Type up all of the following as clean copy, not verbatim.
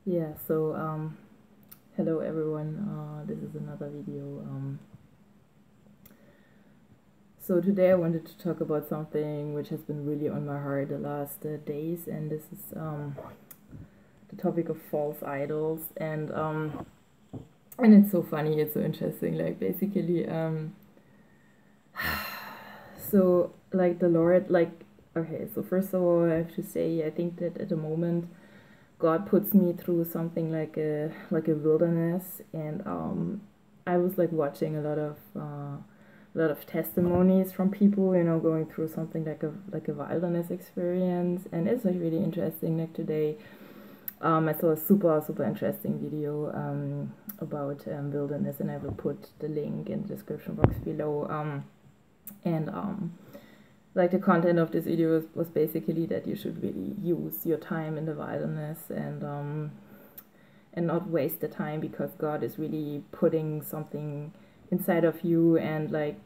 Yeah, so hello everyone. This is another video. So today I wanted to talk about something which has been really on my heart the last days, and this is the topic of false idols. And it's so funny, it's so interesting. Like basically, so like the Lord, like okay. So first of all, I have to say I think that at the moment God puts me through something like a wilderness, and I was like watching a lot of testimonies from people, you know, going through something like a wilderness experience, and it's like really interesting. Like today, I saw a super interesting video about wilderness, and I will put the link in the description box below. And like the content of this video was basically that you should really use your time in the wilderness and not waste the time, because God is really putting something inside of you, and like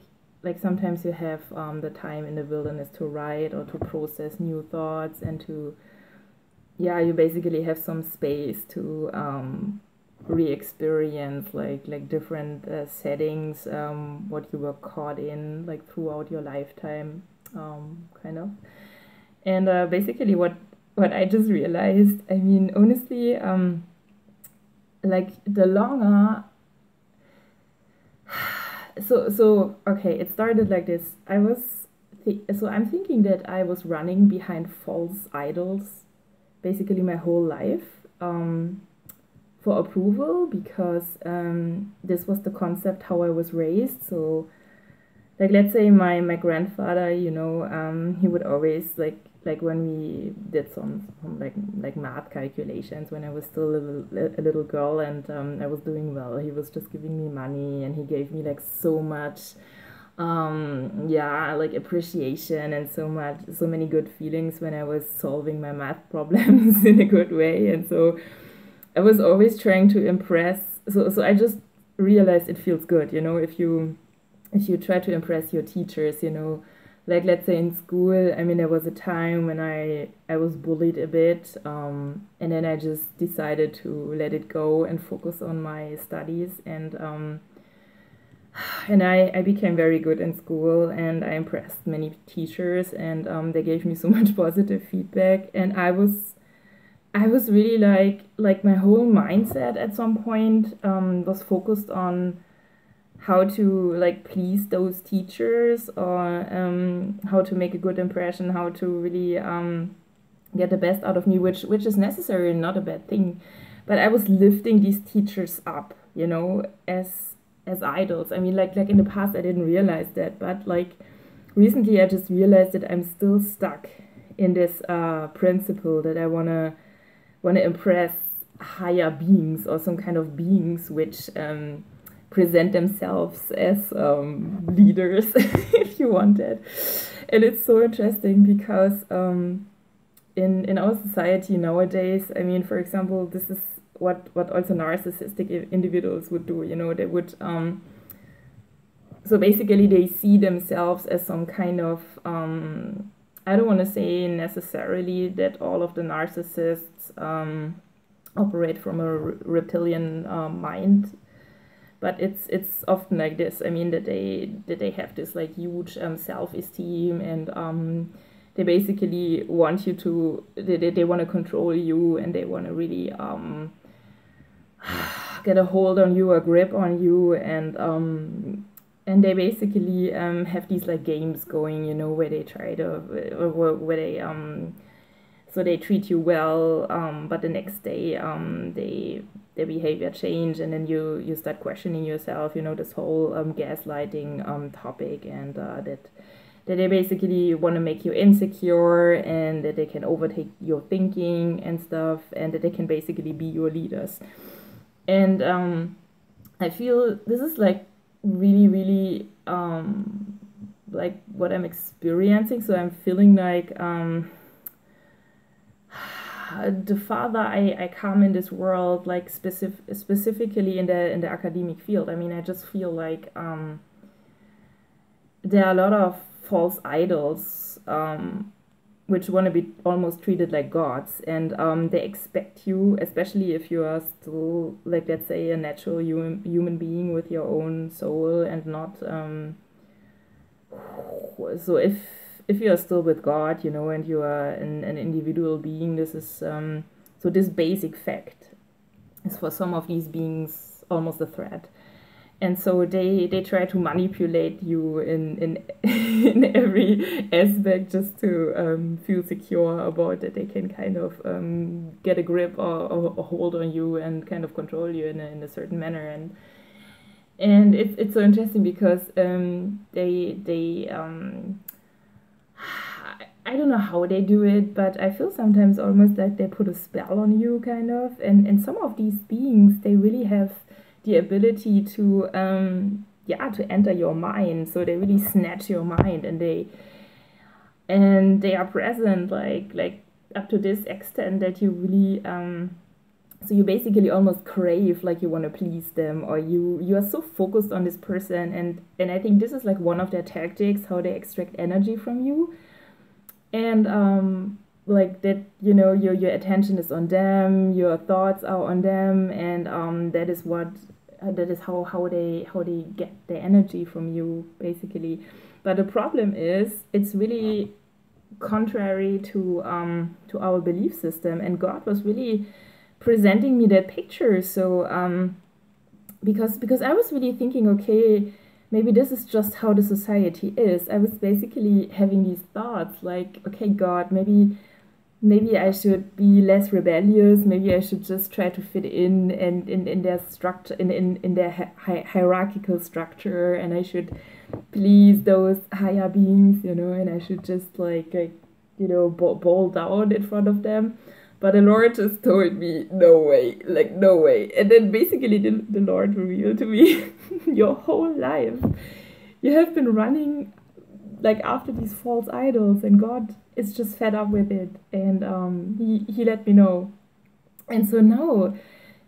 sometimes you have the time in the wilderness to write or to process new thoughts, and to you basically have some space to re-experience like different settings, what you were caught in like throughout your lifetime, kind of. And basically what I just realized, I mean, honestly, like the longer so okay, it started like this. So I'm thinking that I was running behind false idols basically my whole life, for approval, because this was the concept how I was raised. So like let's say my grandfather, you know, he would always like when we did some like math calculations when I was still a little girl, and I was doing well, he was just giving me money, and he gave me like so much like appreciation and so many good feelings when I was solving my math problems in a good way. And so I was always trying to impress. So I just realized it feels good, you know, if you try to impress your teachers, you know, like let's say in school. I mean, there was a time when I was bullied a bit, and then I just decided to let it go and focus on my studies, and I became very good in school, and I impressed many teachers, and they gave me so much positive feedback, and I was really like my whole mindset at some point was focused on how to like please those teachers, or how to make a good impression, how to really get the best out of me, which is necessary and not a bad thing. But I was lifting these teachers up, you know, as idols. I mean, like in the past I didn't realize that, but like recently I just realized that I'm still stuck in this principle that I wanna impress higher beings, or some kind of beings which present themselves as leaders, if you want it. And it's so interesting because in our society nowadays, I mean, for example, this is what also narcissistic individuals would do, you know. They would so basically they see themselves as some kind of I don't want to say necessarily that all of the narcissists operate from a reptilian mind, but it's often like this. I mean, that they have this like huge self-esteem, and they basically want you to they want to control you, and they want to really get a hold on you, a grip on you, and they basically have these like games going, you know, where they try to where they so they treat you well, but the next day their behavior change, and then you start questioning yourself, you know, this whole gaslighting topic, and that they basically want to make you insecure, and that they can overtake your thinking and stuff, and that they can basically be your leaders. And I feel this is like really like what I'm experiencing. So I'm feeling like the farther I come in this world, like specifically in the academic field, I mean, I just feel like there are a lot of false idols which want to be almost treated like gods, and they expect you, especially if you are still, like, let's say, a natural human being with your own soul, and not so if you are still with God, and you are an individual being, this is so this basic fact is for some of these beings almost a threat. And so they try to manipulate you in in every aspect, just to feel secure about that they can kind of get a grip or hold on you and kind of control you in a certain manner. And it's so interesting because they I don't know how they do it, but I feel sometimes almost like they put a spell on you, kind of. And some of these beings, they really have the ability to to enter your mind. So they really snatch your mind, and they are present like up to this extent that you really so you basically almost crave, like, you want to please them, or you are so focused on this person. And I think this is like one of their tactics, how they extract energy from you. And like that, your attention is on them, your thoughts are on them, and that is how they get their energy from you, basically. But the problem is, it's really contrary to our belief system, and God was really presenting me that picture. So because I was really thinking, okay, maybe this is just how the society is. I was basically having these thoughts like, okay, God, maybe I should be less rebellious. Maybe I should just try to fit in their structure, in their hierarchical structure, and I should please those higher beings, and I should just like bow down in front of them. But the Lord just told me, no way, like, no way. And then basically the Lord revealed to me, your whole life, you have been running like after these false idols, and God is just fed up with it. And he let me know. And so now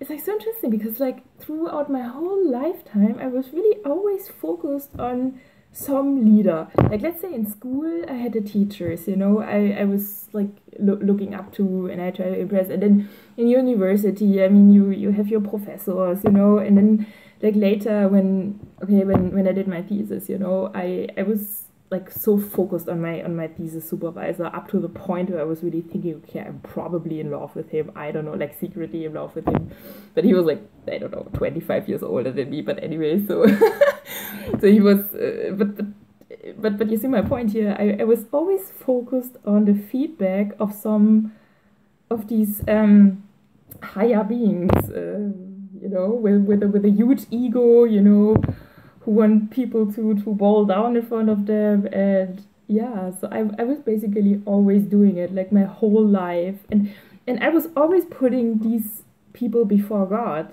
it's like so interesting, because like throughout my whole lifetime, I was really always focused on some leader. Like, let's say in school, I had the teachers, I was like looking up to, and I try to impress. And then in university, I mean, you have your professors, and then like later when I did my thesis, I was like so focused on my thesis supervisor, up to the point where I was really thinking, okay, I'm probably in love with him. I don't know, like secretly in love with him. But he was like, I don't know, 25 years older than me. But anyway, so so he was, but you see my point here. I was always focused on the feedback of some of these higher beings, with a huge ego, who want people to bow down in front of them. And yeah, so I was basically always doing it, like my whole life. And I was always putting these people before God.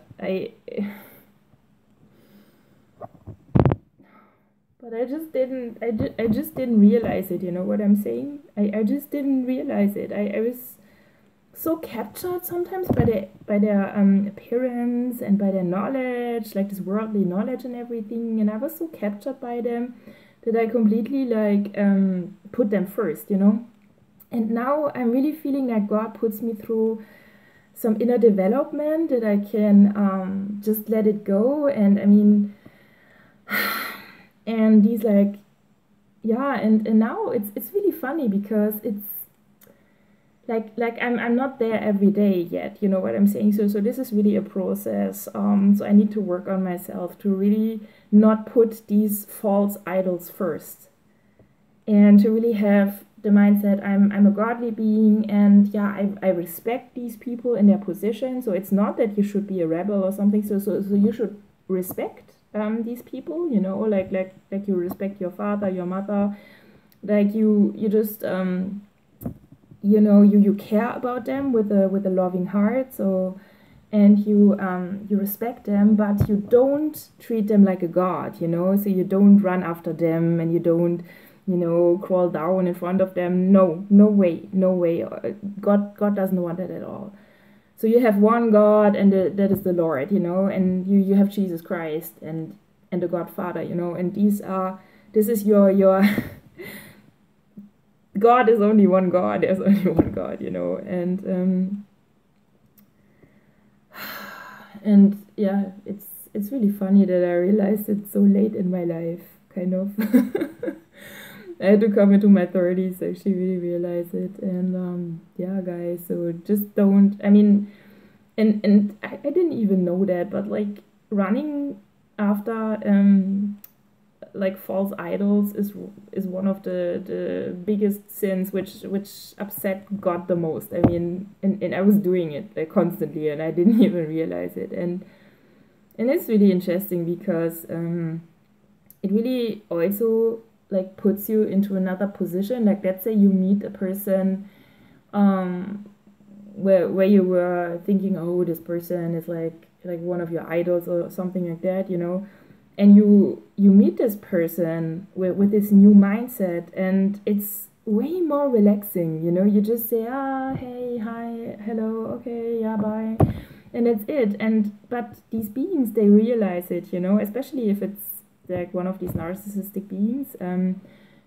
But I just didn't realize it, you know what I'm saying? I just didn't realize it. I was so captured sometimes by their appearance and by their knowledge, like this worldly knowledge and everything, and I was so captured by them that I completely like put them first, And now I'm really feeling like God puts me through some inner development, that I can just let it go. And I mean, and these like, yeah, and now it's really funny, because it's like I'm not there every day yet, you know what I'm saying? So this is really a process. So I need to work on myself to really not put these false idols first, and to really have the mindset, I'm a godly being, and yeah, I respect these people in their position. So it's not that you should be a rebel or something. So you should respect these people, like you respect your father, your mother, like you just you care about them with a loving heart. So, and you respect them, but you don't treat them like a god, so you don't run after them, and you don't crawl down in front of them. No way. God doesn't want that at all. So you have one God, and that is the Lord, and you have Jesus Christ and the Godfather, and this is your God is only one God. There's only one God, you know. And yeah, it's really funny that I realized it so late in my life, kind of. I had to come into my 30s to actually really realize it. And yeah, guys, so just don't, I mean, and I didn't even know that, but like running after like false idols is one of the biggest sins which upset God the most. I mean, and I was doing it like constantly, and I didn't even realize it. And it's really interesting because it really also like puts you into another position. Like, let's say you meet a person where you were thinking, oh, this person is like one of your idols or something like that, you know, and you meet this person with this new mindset, and it's way more relaxing, you know. You just say, hey, hi, hello, okay, yeah, bye, and that's it. And but these beings, they realize it, you know, especially if it's like one of these narcissistic beings.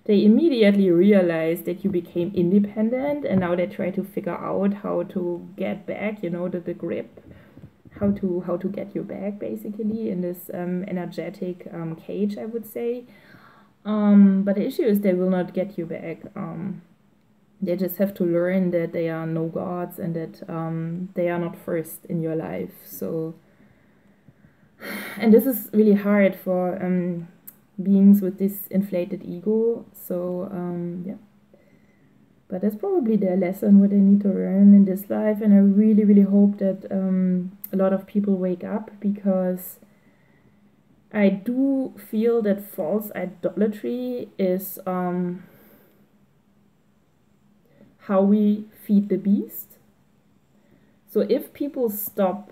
They immediately realize that you became independent, and now they try to figure out how to get back, you know, the grip, how to get you back, basically, in this energetic cage, I would say. But the issue is they will not get you back. They just have to learn that they are no gods, and that they are not first in your life. So, and this is really hard for beings with this inflated ego. So yeah, but that's probably their lesson, what they need to learn in this life. And I really, really hope that a lot of people wake up, because I do feel that false idolatry is how we feed the beast. So if people stop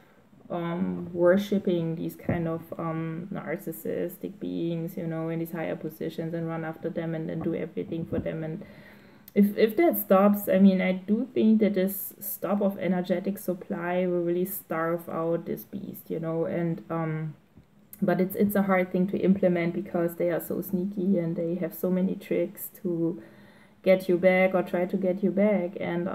worshipping these kind of narcissistic beings, you know, in these higher positions, and run after them and then do everything for them, and if that stops, I mean, I do think that this stop of energetic supply will really starve out this beast, you know. And but it's a hard thing to implement, because they are so sneaky and they have so many tricks to get you back or try to get you back. And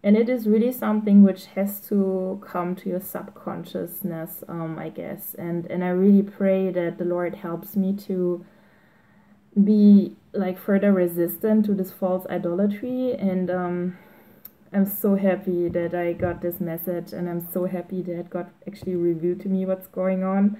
it is really something which has to come to your subconsciousness, I guess. And I really pray that the Lord helps me to be like further resistant to this false idolatry. And I'm so happy that I got this message, and I'm so happy that God actually revealed to me what's going on,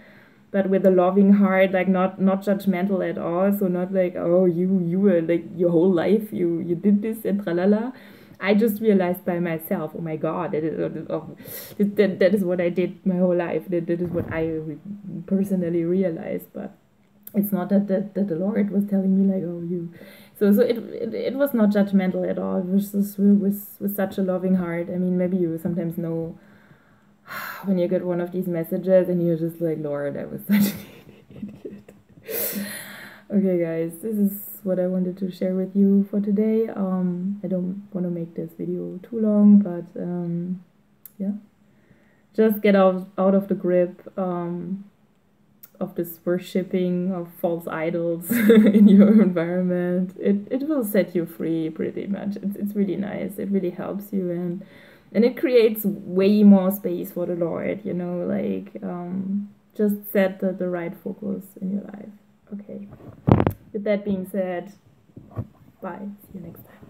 but with a loving heart, like not judgmental at all. So not like, oh, you were like your whole life you did this and tralala. I just realized by myself, oh my God, that is what I did my whole life. That is what I personally realized. But it's not that the Lord was telling me like, oh, you. So it was not judgmental at all. It was just with such a loving heart. I mean, maybe you sometimes know when you get one of these messages and you're just like, Lord, I was such an idiot. Okay, guys, this is what I wanted to share with you for today. I don't want to make this video too long, but yeah, just get out of the grip of this worshipping of false idols in your environment. It will set you free, pretty much. It's really nice. It really helps you, and it creates way more space for the Lord, you know, like just set the right focus in your life. Okay, with that being said, bye, see you next time.